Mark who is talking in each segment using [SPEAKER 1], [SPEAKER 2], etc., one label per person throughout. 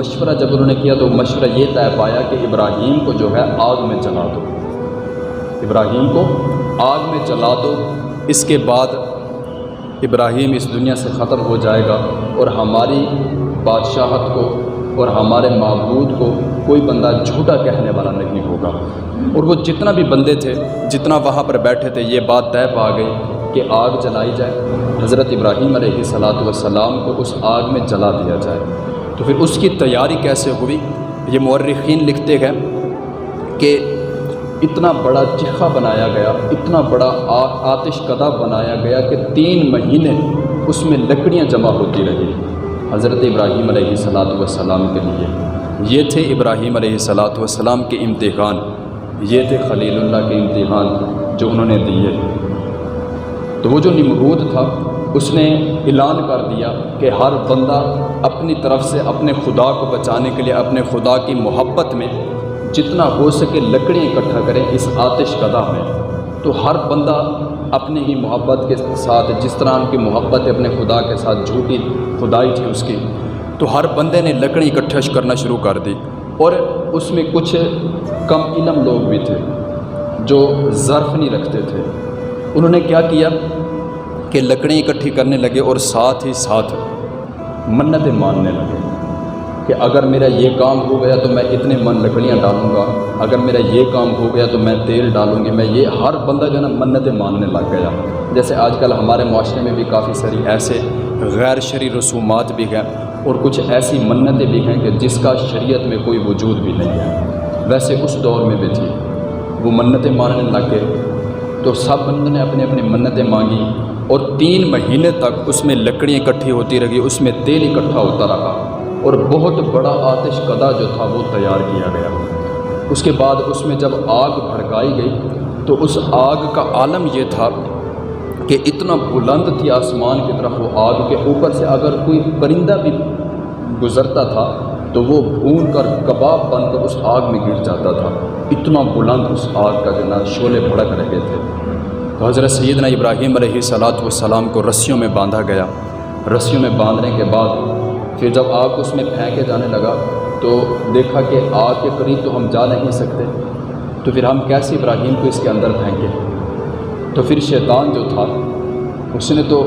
[SPEAKER 1] مشورہ جب انہوں نے کیا تو مشورہ یہ طے پایا کہ ابراہیم کو جو ہے آگ میں جلا دو، ابراہیم کو آگ میں جلا دو، اس کے بعد ابراہیم اس دنیا سے ختم ہو جائے گا اور ہماری بادشاہت کو اور ہمارے معبود کو کوئی بندہ جھوٹا کہنے والا نہیں ہوگا۔ اور وہ جتنا بھی بندے تھے، جتنا وہاں پر بیٹھے تھے، یہ بات طے پا گئی کہ آگ جلائی جائے، حضرت ابراہیم علیہ السلام کو اس آگ میں جلا دیا جائے۔ تو پھر اس کی تیاری کیسے ہوئی؟ یہ مورخین لکھتے ہیں کہ اتنا بڑا چکھا بنایا گیا، اتنا بڑا آتش کدہ بنایا گیا کہ 3 مہینے اس میں لکڑیاں جمع ہوتی رہی حضرت ابراہیم علیہ السلام کے لیے۔ یہ تھے ابراہیم علیہ السلام کے امتحان، یہ تھے خلیل اللہ کے امتحان جو انہوں نے دیے۔ تو وہ جو نمرود تھا اس نے اعلان کر دیا کہ ہر بندہ اپنی طرف سے اپنے خدا کو بچانے کے لیے اپنے خدا کی محبت میں جتنا ہو سکے لکڑیاں اکٹھا کریں اس آتش کدہ میں۔ تو ہر بندہ اپنے ہی محبت کے ساتھ، جس طرح ان کی محبت اپنے خدا کے ساتھ جھوٹی خدائی تھی اس کی، تو ہر بندے نے لکڑی اکٹھا کرنا شروع کر دی۔ اور اس میں کچھ کم علم لوگ بھی تھے جو ظرف نہیں رکھتے تھے، انہوں نے کیا کیا کہ لکڑی اکٹھی کرنے لگے اور ساتھ ہی ساتھ منتیں ماننے لگے کہ اگر میرا یہ کام ہو گیا تو میں اتنے من لکڑیاں ڈالوں گا، اگر میرا یہ کام ہو گیا تو میں تیل ڈالوں گی، میں یہ ہر بندہ جو ہے نا منتیں ماننے لگ گیا۔ جیسے آج کل ہمارے معاشرے میں بھی کافی ساری ایسے غیر شرعی رسومات بھی ہیں اور کچھ ایسی منتیں بھی ہیں کہ جس کا شریعت میں کوئی وجود بھی نہیں ہے، ویسے اس دور میں بھی تھی۔ وہ منتیں ماننے لگ گئے تو سب بندوں نے اپنے اپنی منتیں مانگی اور 3 مہینے تک اس میں لکڑیاں اکٹھی ہوتی رہی، اس میں تیل اکٹھا ہوتا رہا اور بہت بڑا آتش کدہ جو تھا وہ تیار کیا گیا۔ اس کے بعد اس میں جب آگ بھڑکائی گئی تو اس آگ کا عالم یہ تھا کہ اتنا بلند تھی آسمان کی طرف وہ آگ کے اوپر سے اگر کوئی پرندہ بھی گزرتا تھا تو وہ بھون کر کباب بن کر اس آگ میں گر جاتا تھا، اتنا بلند اس آگ کا جو نا شعلے بھڑک رہے تھے۔ تو حضرت سیدنا ابراہیم علیہ السلام کو رسیوں میں باندھا گیا۔ رسیوں میں باندھنے کے بعد پھر جب آگ اس میں پھینکے جانے لگا تو دیکھا کہ آگ کے قریب تو ہم جا نہیں سکتے، تو پھر ہم کیسے ابراہیم کو اس کے اندر پھینکیں؟ تو پھر شیطان جو تھا اس نے تو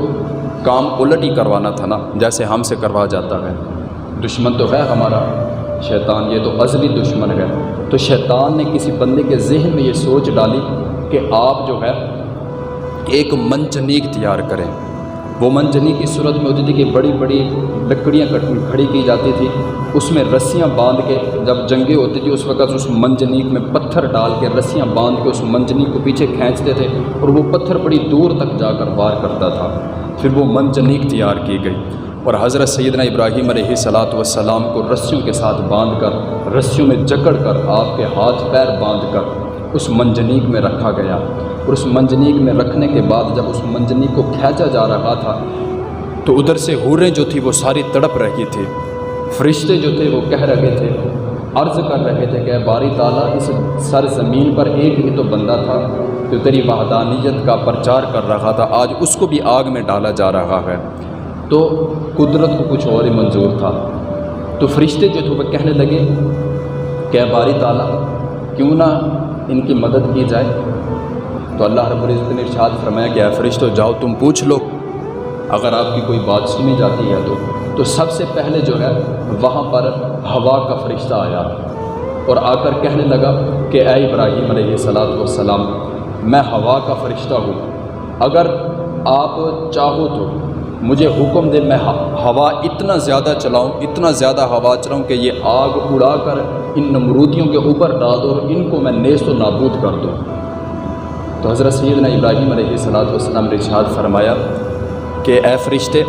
[SPEAKER 1] کام الٹ ہی کروانا تھا نا، جیسے ہم سے کروا جاتا ہے۔ دشمن تو ہے ہمارا شیطان، یہ تو ازلی دشمن ہے۔ تو شیطان نے کسی بندے کے ذہن میں یہ سوچ ڈالی کہ آپ جو ہے ایک منجنیق تیار کریں۔ وہ منجنیق کی صورت میں ہوتی تھی کہ بڑی بڑی لکڑیاں کھڑی کی جاتی تھی، اس میں رسیاں باندھ کے جب جنگیں ہوتی تھی اس وقت اس منجنیق میں پتھر ڈال کے رسیاں باندھ کے اس منجنیق کو پیچھے کھینچتے تھے اور وہ پتھر بڑی دور تک جا کر وار کرتا تھا۔ پھر وہ منجنیق تیار کی گئی اور حضرت سیدنا ابراہیم علیہ السلام کو رسیوں کے ساتھ باندھ کر، رسیوں میں جکڑ کر، آپ کے ہاتھ پیر باندھ کر اس منجنیق میں رکھا گیا۔ اور اس منجنیق میں رکھنے کے بعد جب اس منجنیق کو کھینچا جا رہا تھا تو ادھر سے حوریں جو تھی وہ ساری تڑپ رہی تھی، فرشتے جو تھے وہ کہہ رہے تھے، عرض کر رہے تھے کہ باری تعالیٰ اس سرزمین پر ایک ہی تو بندہ تھا جو تیری وحدانیت کا پرچار کر رہا تھا، آج اس کو بھی آگ میں ڈالا جا رہا ہے۔ تو قدرت کو کچھ اور ہی منظور تھا۔ تو فرشتے جو تھے وہ کہنے لگے کہ باری تعالیٰ کیوں نہ ان کی مدد کی جائے؟ تو اللہ رب العزت نے ارشاد فرمایا کہ اے فرشتوں جاؤ تم پوچھ لو، اگر آپ کی کوئی بات سنی جاتی ہے تو سب سے پہلے جو ہے وہاں پر ہوا کا فرشتہ آیا اور آ کر کہنے لگا کہ اے ابراہیم علیہ السلام میں ہوا کا فرشتہ ہوں، اگر آپ چاہو تو مجھے حکم دے میں ہوا اتنا زیادہ چلاؤں، اتنا زیادہ ہوا چلاؤں کہ یہ آگ اڑا کر ان نمرودیوں کے اوپر ڈال دو اور ان کو میں نیست و نابود کر دوں۔ تو حضرت سیدنا ابراہیم علیہ السلام نے ارشاد فرمایا کہ اے فرشتے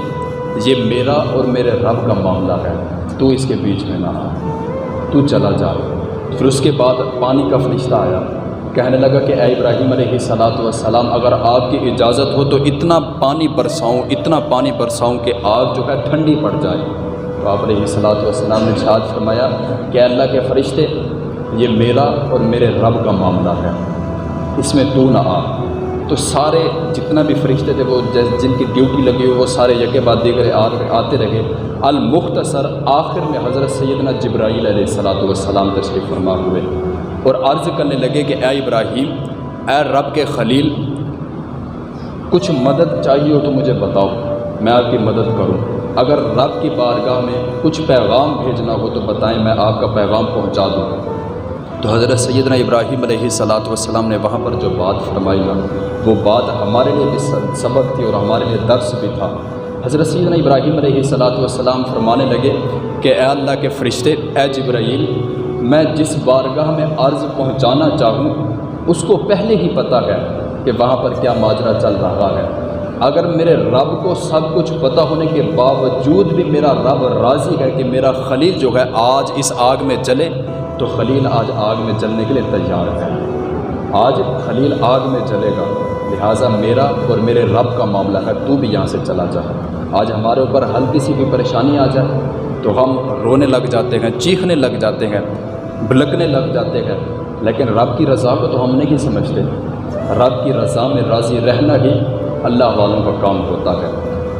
[SPEAKER 1] یہ میرا اور میرے رب کا معاملہ ہے، تو اس کے بیچ میں نہ آ، تو چلا جا۔ پھر اس کے بعد پانی کا فرشتہ آیا، کہنے لگا کہ اے ابراہیم علیہ السلام اگر آپ کی اجازت ہو تو اتنا پانی برساؤں کہ آگ جو ہے ٹھنڈی پڑ جائے۔ تو آپ علیہ السلام نے ارشاد فرمایا کہ اللہ کے فرشتے یہ میرا اور میرے رب کا معاملہ ہے، اس میں تو نہ آ۔ تو سارے جتنا بھی فرشتے تھے وہ جن کی ڈیوٹی لگی ہوئی وہ سارے یکے بعد دیگر آتے رہے۔ المختصر آخر میں حضرت سیدنا جبرائیل علیہ السلام تشریف فرما ہوئے اور عرض کرنے لگے کہ اے ابراہیم، اے رب کے خلیل، کچھ مدد چاہیے ہو تو مجھے بتاؤ، میں آپ کی مدد کروں۔ اگر رب کی بارگاہ میں کچھ پیغام بھیجنا ہو تو بتائیں، میں آپ کا پیغام پہنچا دوں۔ تو حضرت سیدنا ابراہیم علیہ السلام نے وہاں پر جو بات فرمائی نا، وہ بات ہمارے لیے بھی سبق تھی اور ہمارے لیے درس بھی تھا۔ حضرت سیدنا ابراہیم علیہ السلام فرمانے لگے کہ اے اللہ کے فرشتے، اے جبرائیل، میں جس بارگاہ میں عرض پہنچانا چاہوں اس کو پہلے ہی پتہ ہے کہ وہاں پر کیا ماجرا چل رہا ہے۔ اگر میرے رب کو سب کچھ پتہ ہونے کے باوجود بھی میرا رب راضی ہے کہ میرا خلیل جو ہے آج اس آگ میں جلے، تو خلیل آج آگ میں جلنے کے لیے تیار ہے۔ آج خلیل آگ میں جلے گا، لہٰذا میرا اور میرے رب کا معاملہ ہے، تو بھی یہاں سے چلا جا۔ آج ہمارے اوپر ہلکی سی بھی پریشانی آ جائے تو ہم رونے لگ جاتے ہیں، چیخنے لگ جاتے ہیں، بھلکنے لگ جاتے ہیں، لیکن رب کی رضا کو تو ہم نہیں سمجھتے۔ رب کی رضا میں راضی رہنا ہی اللہ والوں کا کام ہوتا ہے۔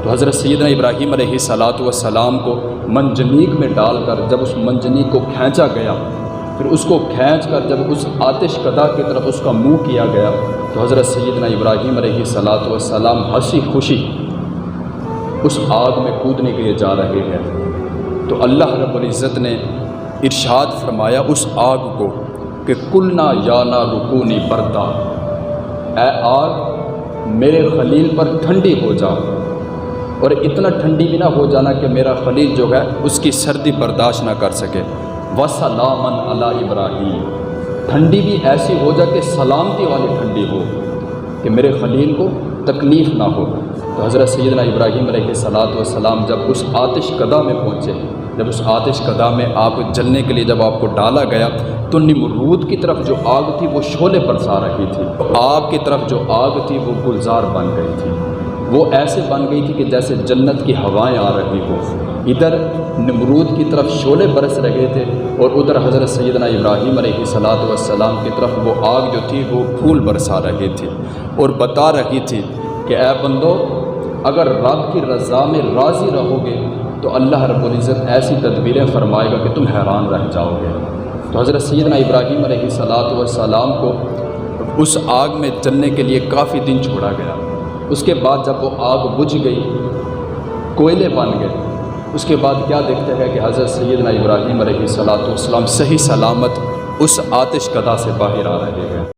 [SPEAKER 1] تو حضرت سیدنا ابراہیم علیہ السلام کو منجنیق میں ڈال کر جب اس منجنیق کو کھینچا گیا، پھر اس کو کھینچ کر جب اس آتش کدا کی طرف اس کا منہ کیا گیا، تو حضرت سیدنا ابراہیم علیہ السلام ہنسی خوشی اس آگ میں کودنے کے لیے جا رہے ہیں۔ تو اللہ رب العزت نے ارشاد فرمایا اس آگ کو کہ قلنا یا نار کونی بردا، اے آگ میرے خلیل پر ٹھنڈی ہو جا، اور اتنا ٹھنڈی بھی نہ ہو جانا کہ میرا خلیل جو ہے اس کی سردی برداشت نہ کر سکے۔ وَسَلَامًا عَلَىٰ ابراہیم، ٹھنڈی بھی ایسی ہو جا کہ سلامتی والی ٹھنڈی ہو کہ میرے خلیل کو تکلیف نہ ہو۔ تو حضرت سیدنا ابراہیم علیہ السلام جب اس آتش کدا میں پہنچے، جب اس آتش کدا میں آپ جلنے کے لیے جب آپ کو ڈالا گیا، تو نمرود کی طرف جو آگ تھی وہ شعلے برسا رہی تھی، آپ کی طرف جو آگ تھی وہ گلزار بن گئی تھی، وہ ایسے بن گئی تھی کہ جیسے جنت کی ہوائیں آ رہی ہو۔ ادھر نمرود کی طرف شعلے برس رہے تھے اور ادھر حضرت سیدنا ابراہیم علیہ السلام کی طرف وہ آگ جو تھی وہ پھول برسا رہی تھی اور بتا رہی تھی کہ اے بندو، اگر رب کی رضا میں راضی رہو گے تو اللہ رب العزت ایسی تدبیریں فرمائے گا کہ تم حیران رہ جاؤ گے۔ تو حضرت سیدنا ابراہیم علیہ السلام کو اس آگ میں جلنے کے لیے کافی دن چھوڑا گیا۔ اس کے بعد جب وہ آگ بجھ گئی، کوئلے بن گئے، اس کے بعد کیا دیکھتے ہیں کہ حضرت سیدنا ابراہیم علیہ السلام صحیح سلامت اس آتش کدا سے باہر آ رہے ہیں۔